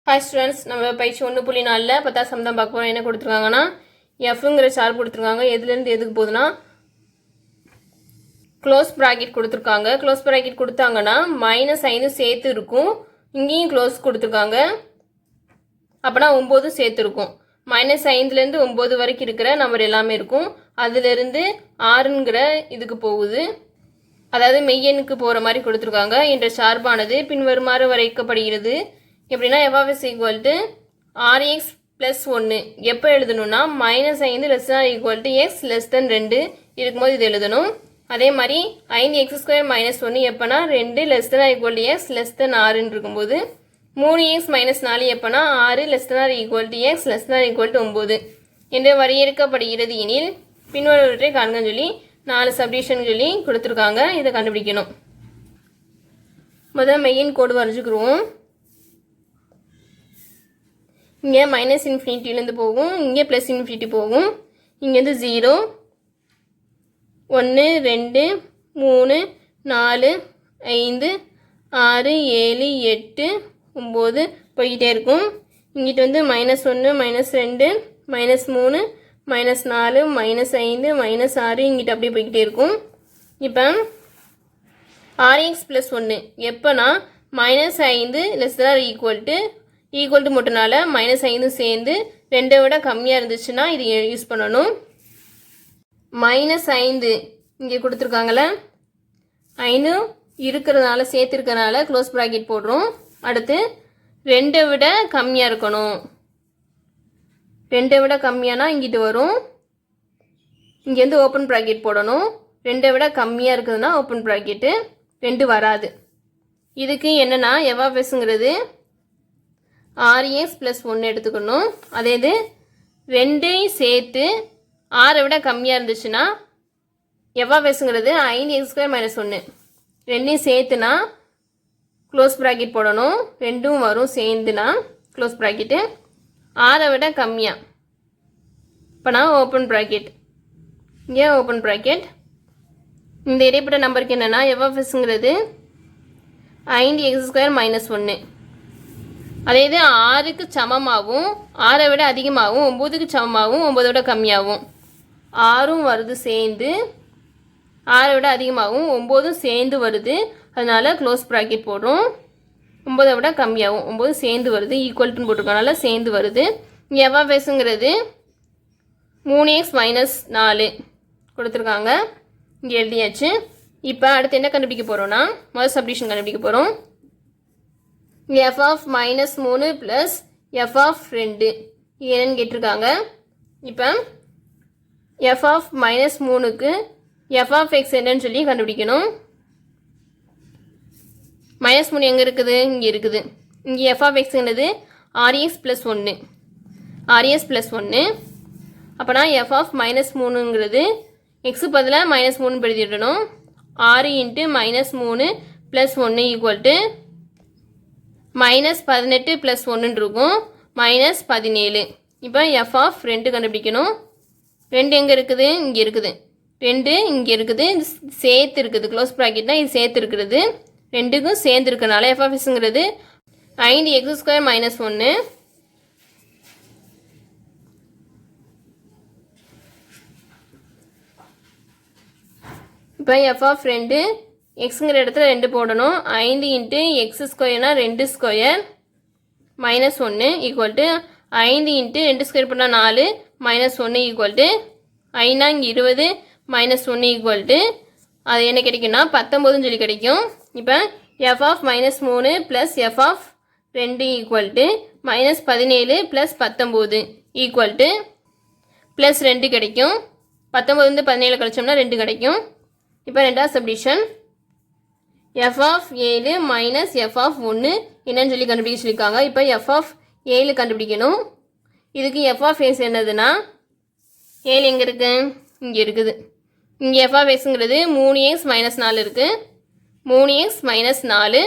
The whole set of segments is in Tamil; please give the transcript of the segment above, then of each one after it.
ஹாய் ஸ்டூடெண்ட்ஸ், நம்ம பயிற்சி 1.4 10 சம் தான் பார்க்க போகிறோம். என்ன கொடுத்துருக்காங்கன்னா எஃப்ங்கிற சார்பு கொடுத்துருக்காங்க. எதுலேருந்து எதுக்கு போகுதுன்னா க்ளோஸ் ப்ராக்கெட் கொடுத்துருக்காங்க. க்ளோஸ் ப்ராக்கெட் கொடுத்தாங்கன்னா -5 சேர்த்து இருக்கும். இங்கேயும் க்ளோஸ் கொடுத்துருக்காங்க, அப்போனா 9 சேர்த்து இருக்கும். -5லேருந்து 9 வரைக்கும் இருக்கிற நம்பர் எல்லாமே இருக்கும். அதுலேருந்து 6ங்கிற இதுக்கு போகுது, அதாவது மெய்யெண்ணுக்கு போகிற மாதிரி கொடுத்துருக்காங்க. என்ற சார்பானது பின்வருமாறு வரைக்கப்படுகிறது. எப்படின்னா f(x) = rx + 1 எப்போ எழுதணும்னா -5 ≤ x <2 இருக்கும்போது இது எழுதணும். அதே மாதிரி 5x² - 1 எப்போனா 2 ≤ x <6 இருக்கும்போது 3x - 4 எப்போனா 6 ≤ x <9 என்று வரையறுக்கப்படுகிறது எனில் பின்வருவற்றை காண்கன்னு சொல்லி 4 சப்டிவிஷன் சொல்லி கொடுத்துருக்காங்க. இதை கண்டுபிடிக்கணும். முதல் மெயின் கோடு வரைஞ்சிக்கிடுவோம். இங்கே -∞ போகும், இங்கே +∞ போகும். இங்கேருந்து 0 1 2 3 4 5 6 7 8 9 போய்கிட்டே இருக்கும். இங்கிட்ட வந்து -1 -2 -3 -4 -5 -6 இங்கிட்ட அப்படியே போய்கிட்டே இருக்கும். இப்போ rx + 1 எப்போனா -5 ஈக்குவல் மட்டும்னால -5 சேர்ந்து 2 விட கம்மியாக இருந்துச்சுன்னா இது யூஸ் பண்ணணும். -5 இங்கே கொடுத்துருக்காங்கள, 5 இருக்கிறதுனால சேர்த்துருக்கிறதுனால க்ளோஸ் ப்ராக்கெட் போடுறோம். அடுத்து 2 விட கம்மியாக இருக்கணும். 2 விட கம்மியானா இங்கிட்டு வரும், இங்கேருந்து ஓப்பன் ப்ராக்கெட் போடணும். 2 விட கம்மியாக இருக்குதுன்னா ஓப்பன் ப்ராக்கெட்டு, 2 வராது. இதுக்கு என்னென்னா f(x)ங்கிறது rx + 1 எடுத்துக்கணும். அதே இது 2 சேர்த்து 6 விட கம்மியாக இருந்துச்சுன்னா f(x)ங்கிறது 5x² - 1 2 சேர்த்துனா க்ளோஸ் ப்ராக்கெட் போடணும். 2ம் வரும் சேர்ந்துனா க்ளோஸ் ப்ராக்கெட்டு. 6 விட கம்மியாக இப்போனா ஓப்பன் ப்ராக்கெட், இங்கே ஓப்பன் ப்ராக்கெட். இந்த இடைப்பட்ட நம்பருக்கு என்னென்னா f(x)ங்கிறது 5x² - 1 அதே இது 6க்கு சமமாகவும் 6 விட அதிகமாகவும் 9க்கு சமமாகவும் 9 விட கம்மியாகவும் 6ம் வருது சேர்ந்து, 6 விட அதிகமாகவும் 9ம் சேர்ந்து வருது. அதனால க்ளோஸ் ப்ராக்கெட் போடுறோம். 9 விட கம்மியாகவும் 9 சேர்ந்து வருது, ஈக்குவல்ட்டுன்னு போட்டிருக்கனால சேர்ந்து வருது. இங்கே f(x)ங்கிறது 3x - 4 கொடுத்துருக்காங்க, இங்கே எழுதியாச்சு. இப்போ அடுத்து என்ன கண்டுபிடிக்க போகிறோன்னா முதல் சப்டிவிஷன் கண்டுபிடிக்க போகிறோம். f(-3 + f(2) என்னன்னு கேட்டிருக்காங்க. இப்போ f(-3க்கு f(x) என்னன்னு சொல்லி கண்டுபிடிக்கணும். -3 எங்கே இருக்குது? இங்கே இருக்குது. இங்கே f(x)ங்கிறது rx + 1 rx + 1 அப்போனா f(-3)ங்கிறது x பதிலாக -3 எழுதிடணும். 6 × -3 + 1 = -18 + 1 இருக்கும், -17. இப்போ f(2) கண்டுபிடிக்கணும். 2 எங்கே இருக்குது? இங்கே இருக்குது. 2 இங்கே இருக்குது, சேர்த்து இருக்குது. க்ளோஸ் ப்ராக்கெட்னா இது சேர்த்து இருக்கிறது, 2க்கும் சேர்ந்து இருக்கிறனால f(x)ங்கிறது 5x² - 1 இப்போ f(2) எக்ஸுங்கிற இடத்துல 2 போடணும். 5 × x² 2² -1 = 5 × 2² பண்ணால் 4 -1 = 5 இங்கே 20 -1 = அது என்ன கிடைக்குன்னா 19 சொல்லி கிடைக்கும். இப்போ f(-3 + f(2) = -17 + 19 = +2 கிடைக்கும். 19 17 கழிச்சோம்னா 2 கிடைக்கும். இப்போ ரெண்டாவது சப்டிவிஷன் f(7 - f(1) என்னன்னு சொல்லி கண்டுபிடிக்க சொல்லியிருக்காங்க. இப்போ f(7) கண்டுபிடிக்கணும். இதுக்கு f(x) என்னதுன்னா 7 எங்கே இருக்குது? இங்கே இருக்குது. இங்கே f(x)ங்கிறது 3x - 4 இருக்குது, 3x - 4.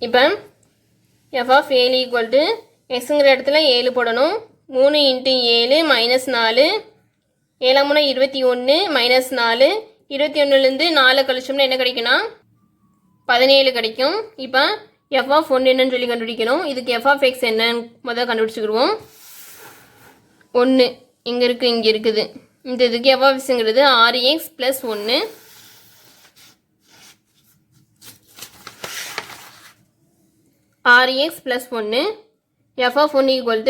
இப்போ f(7) = xங்கிற இடத்துல 7 போடணும். 3 × 7 -4 7 3 21 -4 21லேருந்து 4 கழிச்சோம்னா என்ன கிடைக்குன்னா 17 கிடைக்கும். இப்போ எஃப் ஆஃப் ஒன்று என்னன்னு சொல்லி கண்டுபிடிக்கணும். இதுக்கு எஃப் ஆஃப் எக்ஸ் என்னன்னு முதல் கண்டுபிடிச்சிக்கிடுவோம். 1 இங்கே இருக்குது, இங்கே இருக்குது. இந்த இதுக்கு எஃப் ஆஃப் எக்ஸுங்கிறது 6x + 1 6x + 1 F of 1 equal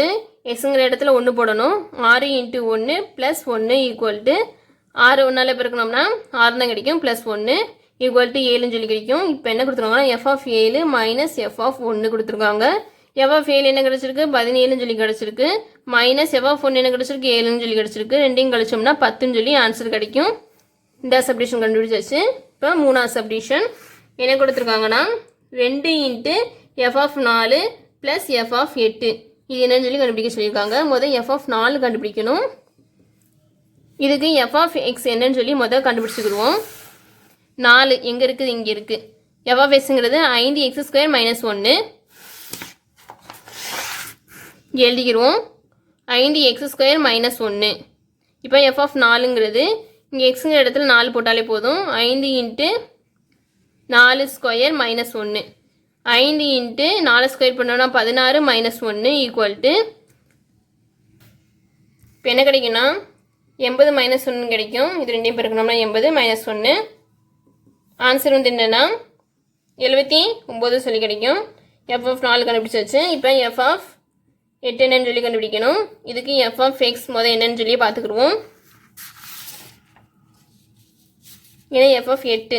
எக்ஸுங்கிற இடத்துல 1 போடணும். 6 × 1 + 1 ஈக்குவல் 6 1ஆல் பெருக்கணும்னா 6 தான் கிடைக்கும், +1 ஈக்குவல் 7ன்னு சொல்லி கிடைக்கும். இப்போ என்ன கொடுத்துருக்காங்கன்னா எஃப் ஆஃப் 7 - எஃப் ஆஃப் 1 கொடுத்துருக்காங்க. எஃப் ஆஃப் 7 என்ன கிடச்சிருக்கு, 17ன்னு சொல்லி கிடச்சிருக்கு. மைனஸ் எஃப் ஆஃப் 1 என்ன கிடச்சிருக்கு, 7ன்னு சொல்லி கிடச்சிருக்கு. ரெண்டையும் கழிச்சோம்னா 10ன்னு சொல்லி ஆன்சர் கிடைக்கும். இந்த சப்டிஷன் கண்டுபிடிச்சாச்சு. இப்போ 3ஆவது சப்டிஷன் என்ன கொடுத்துருக்காங்கன்னா 2 × எஃப் ஆஃப் 4 + எஃப் ஆஃப் 8 இது என்னன்னு சொல்லி கண்டுபிடிக்க சொல்லியிருக்காங்க. முதல் எஃப் ஆஃப் 4 கண்டுபிடிக்கணும். இதுக்கு எஃப் ஆஃப் எக்ஸ் என்னன்னு சொல்லி முதல் கண்டுபிடிச்சிக்கிடுவோம். 4 எங்கே இருக்குது, இங்கே இருக்குது. எஃப் ஆஃப் எக்ஸுங்கிறது 5x² - 1 எழுதிக்கிடுவோம். 5x² - 1 இப்போ எஃப் ஆஃப் 4ங்கிறது இங்கே எக்ஸுங்கிற இடத்துல 4 போட்டாலே போதும். 5 × 4² - 1 5 × 4² பண்ணோம்னா 16 - 1 ஈக்குவல் இப்போ என்ன கிடைக்குன்னா 80 - 1 கிடைக்கும். இது ரெண்டையும் பெருக்கணும்னா 80 - 1 ஆன்சர் வந்து என்னென்னா 79 சொல்லி கிடைக்கும். எஃப் ஆஃப் 4 கண்டுபிடிச்சாச்சு. இப்போ எஃப் ஆஃப் 8 என்னன்னு சொல்லி கண்டுபிடிக்கணும். இதுக்கு எஃப் ஆஃப் எக்ஸ் முதல் என்னன்னு சொல்லி பார்த்துக்கிடுவோம். ஏன்னா எஃப் ஆஃப் 8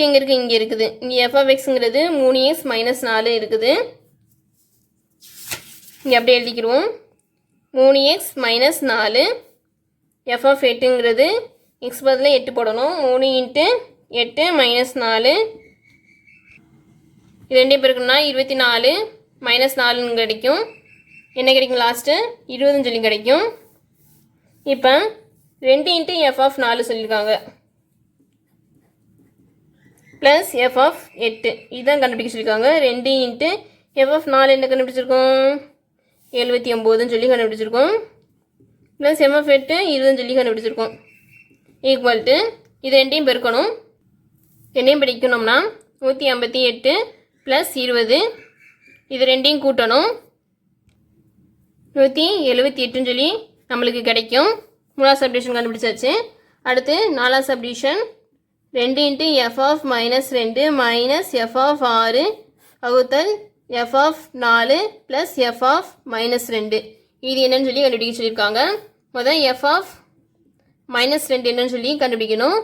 எங்கே இருக்குது, இங்கே இருக்குது. இங்கே எஃப் ஆஃப் எக்ஸுங்கிறது 3x - 4 இருக்குது. இங்கே அப்படியே எழுதிக்கிடுவோம். 3x - 4 எஃப் ஆஃப் 8ங்கிறது எக்ஸ் பதில் 8 போடணும். 3 × 8 - 4 இது ரெண்டையும் பெருக்கணும்னா 24 - 4ன்னு கிடைக்கும். என்ன கிடைக்கும் லாஸ்ட்டு 20ன்னு சொல்லி கிடைக்கும். இப்போ 2 × எஃப் ஆஃப் 4 சொல்லியிருக்காங்க ப்ளஸ் எஃப் ஆஃப் 8 இதுதான் கண்டுபிடிக்க சொல்லியிருக்காங்க. 2 × எஃப் ஆஃப் 4 என்ன கண்டுபிடிச்சிருக்கோம், 79ன்னு சொல்லி கண்டுபிடிச்சிருக்கோம். ப்ளஸ் எஃப் ஆஃப் 8 20ன்னு சொல்லி கண்டுபிடிச்சிருக்கோம். ஈக்குவல் இது ரெண்டையும் பெருக்கணும். ரெண்டையும் படிக்கணும்னா 158 + 20 இது ரெண்டையும் கூட்டணும். 178ன்னு சொல்லி நம்மளுக்கு கிடைக்கும். 3ஆவது சப்டிஷன் கண்டுபிடிச்சாச்சு. அடுத்து 4ஆவது subdivision 2 × F of -2 - F of 6 வகுத்தல் எஃப் ஆஃப் 4 + எஃப் ஆஃப் -2 இது என்னன்னு சொல்லி கண்டுபிடிக்க சொல்லியிருக்காங்க. முதல் எஃப் ஆஃப் -2 என்னன்னு சொல்லி கண்டுபிடிக்கணும்.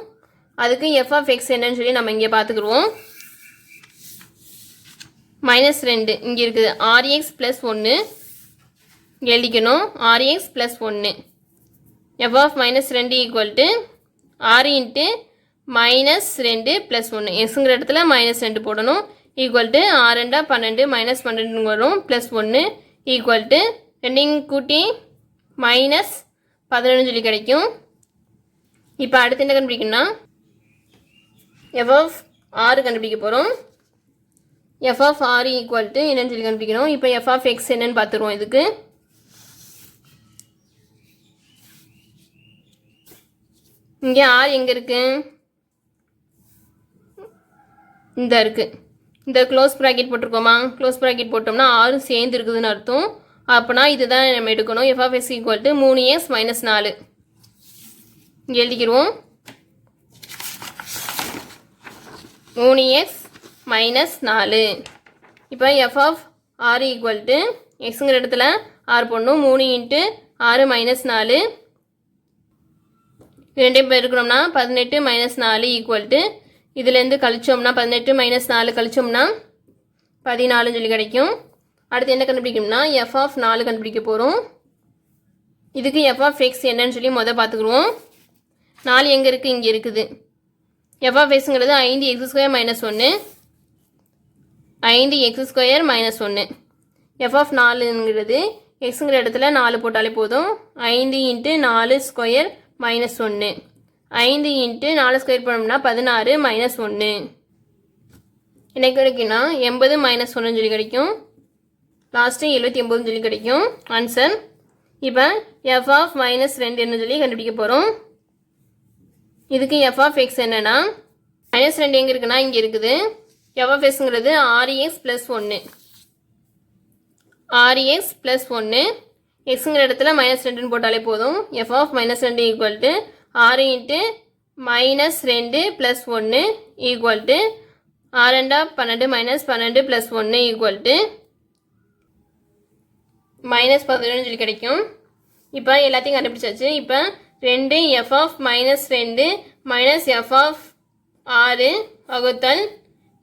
அதுக்கு எஃப் ஆஃப் எக்ஸ் என்னன்னு சொல்லி நம்ம இங்கே பார்த்துக்குருவோம். -2 இங்கே இருக்குது. 6x + 1 எழுதிக்கணும். 6x + 1 எஃப் ஆஃப் -2 ஈக்குவல் 6 × -2 + 1 எக்ஸுங்கிற இடத்துல -2 போடணும். ஈக்குவல் 6 2 12 -12 வரும் +1 ஈக்குவல் ரெண்டையும் கூட்டி -11 சொல்லி கிடைக்கும். இப்போ அடுத்து என்ன கண்டுபிடிக்கணும்னா எஃப் ஆஃப் 6 கண்டுபிடிக்க போகிறோம். எஃப் ஆஃப் 6 ஈக்குவல் என்னன்னு சொல்லி கண்டுபிடிக்கணும். இப்போ எஃப் ஆஃப் எக்ஸ் என்னன்னு பார்த்துருவோம். இதுக்கு இங்கே ஆர் எங்கே இருக்குது, இந்த இருக்குது. இந்த க்ளோஸ் ப்ராக்கெட் போட்டிருக்கோமா, க்ளோஸ் ப்ராக்கெட் போட்டோம்னா 6 சேர்ந்து இருக்குதுன்னு அர்த்தம். அப்போனா இதுதான் நம்ம எடுக்கணும். F of X equal 3x - 4 இங்கே எழுதிக்கிடுவோம். 3x - 4 இப்போ எஃப் ஆஃப் 6 ஈக்குவல் எக்ஸுங்கிற இடத்துல 6 போடணும். 3 × 6 - 4 ரெண்டையும் பெருக்கணும்னா 18 - 4 ஈக்குவல் இதுலேருந்து கழிச்சோம்னா 18 - 4 கழிச்சோம்னா 14 சொல்லி கிடைக்கும். அடுத்து என்ன கண்டுபிடிக்கணும்னா எஃப் ஆஃப் 4 கண்டுபிடிக்க போகிறோம். இதுக்கு எஃப் ஆஃப் எக்ஸ் என்னன்னு சொல்லி முதல் பார்த்துக்குருவோம். 4 எங்கே இருக்குது, இங்கே இருக்குது. எஃப் ஆஃப் எக்ஸுங்கிறது 5x² - 1 5x² - 1 எஃப் ஆஃப் 4ங்கிறது எக்ஸுங்கிற இடத்துல 4 போட்டாலே போதும். 5 × 4² - 1 5 × 4² பண்ணோம்னா 16 - 1 என்ன கிடைக்குன்னா 80 - 1 சொல்லி கிடைக்கும். லாஸ்ட்டு 79 சொல்லி கிடைக்கும் ஆன்சர். இப்போ எஃப் ஆஃப் -2 என்ன சொல்லி கண்டுபிடிக்க போகிறோம். இதுக்கு எஃப் ஆஃப் எக்ஸ் என்னன்னா -2 எங்கே இருக்குன்னா இங்கே இருக்குது. எஃப் ஆஃப் எக்ஸுங்கிறது ஆர்எக்ஸ் ப்ளஸ் 1 ஆர்எக்ஸ் ப்ளஸ் 1 எக்ஸுங்கிற இடத்துல -2ன்னு போட்டாலே போதும். F of -2 equal to 6 into -2 plus 1 equal to 6 12 -12 plus 1 equal to -11 சொல்லி கிடைக்கும். இப்போ எல்லாத்தையும் கண்டுபிடிச்சாச்சு. இப்போ 2 F of -2 minus F of 6 வகுத்தல்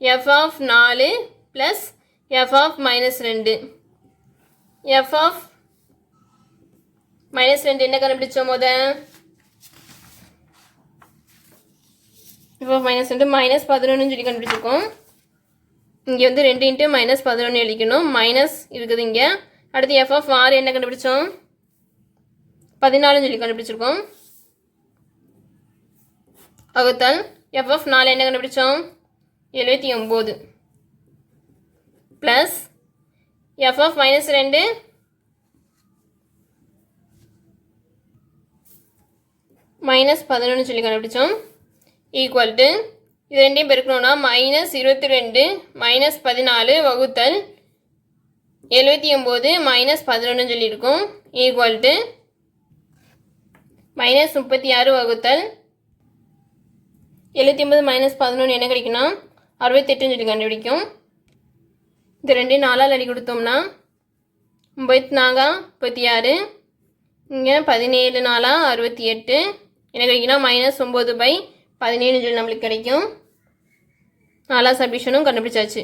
F of 4 plus F of -2 F of -2 என்ன கண்டுபிடிச்சோம் போத எஃப் ஆஃப் -2 -11 சொல்லி கண்டுபிடிச்சிருக்கோம். இங்கே வந்து 2 இன்ட்டு -11 எழுதிக்கணும். மைனஸ் இருக்குது இங்கே. அடுத்து எஃப் ஆஃப் 6 என்ன கண்டுபிடிச்சோம் 14 சொல்லி கண்டுபிடிச்சிருக்கோம். வகுத்தால் எஃப் ஆஃப் 4 என்ன கண்டுபிடிச்சோம் 79 ப்ளஸ் எஃப் ஆஃப் -2 -11 சொல்லி கண்டுபிடிச்சோம் ஈக்குவல் டு இது ரெண்டையும் பெருக்கணும்னா -22 -14 வகுத்தல் 79 -11 சொல்லியிருக்கோம் ஈக்குவல் டு -36 வகுத்தல் 79 -11 என்ன கிடைக்குன்னா 68 சொல்லி கண்டுபிடிக்கும். இது ரெண்டு 4ஆல் அடி கொடுத்தோம்னா 94 36 இங்கே 17 4 68 என்ன கிடைக்குன்னா -9/17 சொல்லி நம்மளுக்கு கிடைக்கும். 4ஆவது சப்டிவிஷனும் கண்டுபிடிச்சாச்சு.